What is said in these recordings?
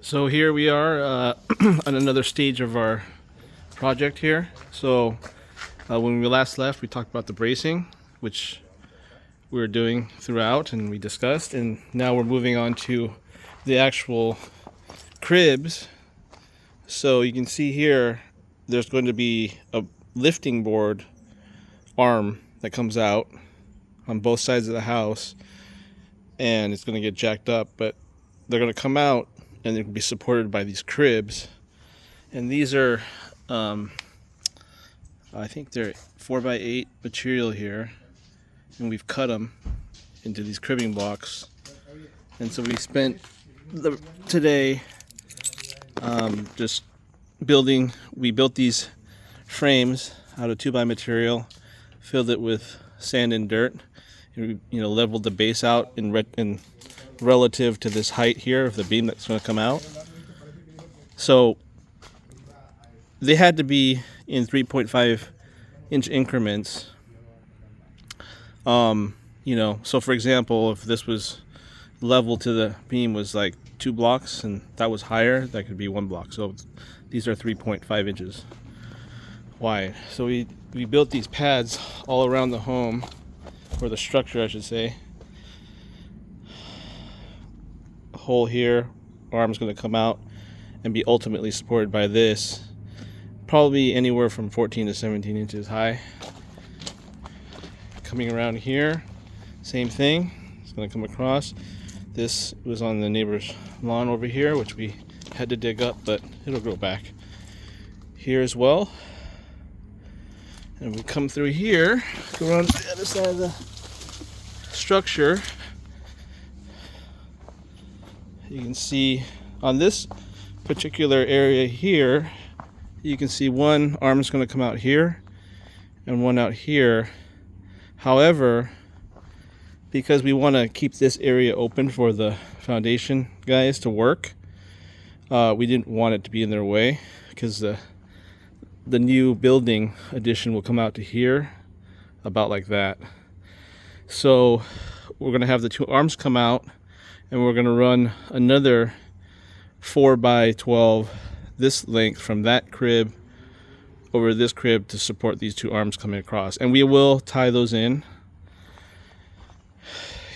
So here we are on another stage of our project here. So when we last left, we talked about the bracing, which we were doing throughout and we discussed. And now we're moving on to the actual cribs. So you can see here, there's going to be a lifting board arm that comes out on both sides of the house. And it's going to get jacked up, but they're going to come out and they're going to be supported by these cribs. And these are, I think they're 4x8 material here. And we've cut them into these cribbing blocks. And so we spent today just building, we built these frames out of 2x material, filled it with sand and dirt, and we, leveled the base out in relative to this height here of the beam that's going to come out. So they had to be in 3.5 inch increments. So for example, if this was level to the beam was like 2 blocks and that was higher, that could be 1 block. So these are 3.5 inches wide. So we built these pads all around the home, or the structure I should say. A hole here, arm's going to come out and be ultimately supported by this, probably anywhere from 14 to 17 inches high. Coming around here, same thing, it's going to come across. This was on the neighbor's lawn over here, which we had to dig up, but it'll grow back here as well. And we come through here, go around the other side of the structure. You can see on this particular area here, you can see one arm is going to come out here and one out here. However, because we want to keep this area open for the foundation guys to work, we didn't want it to be in their way, because the new building addition will come out to here, about like that. So we're going to have the 2 arms come out, and we're going to run another 4x12 this length from that crib over this crib to support these 2 arms coming across, and we will tie those in.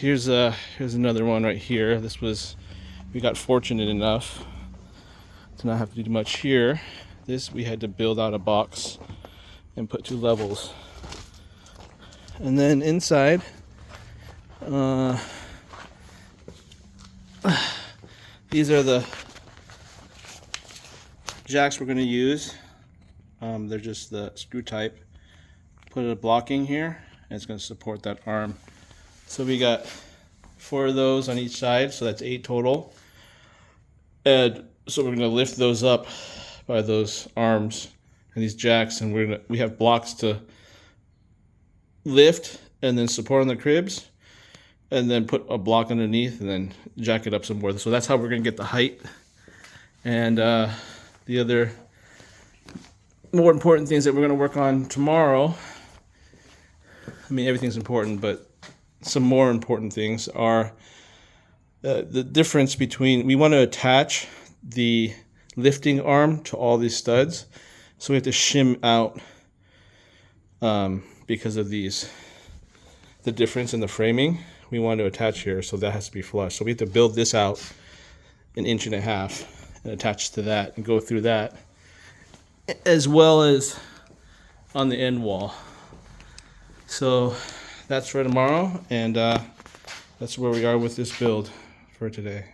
Here's another one right here. We got fortunate enough to not have to do much here. This we had to build out a box and put 2 levels. And then inside, these are the jacks we're going to use. They're just the screw type. Put a blocking here, and it's going to support that arm. So we got 4 of those on each side, so that's 8 total. And so we're going to lift those up by those arms and these jacks, and we have blocks to lift and then support on the cribs, and then put a block underneath and then jack it up some more. So that's how we're going to get the height. And the other more important things that we're going to work on tomorrow, I mean everything's important, but some more important things are the difference between, we want to attach the lifting arm to all these studs, so we have to shim out because of the difference in the framing. We want to attach here, so that has to be flush. So we have to build this out 1.5 inches and attach to that and go through that, as well as on the end wall. So that's for tomorrow, and that's where we are with this build for today.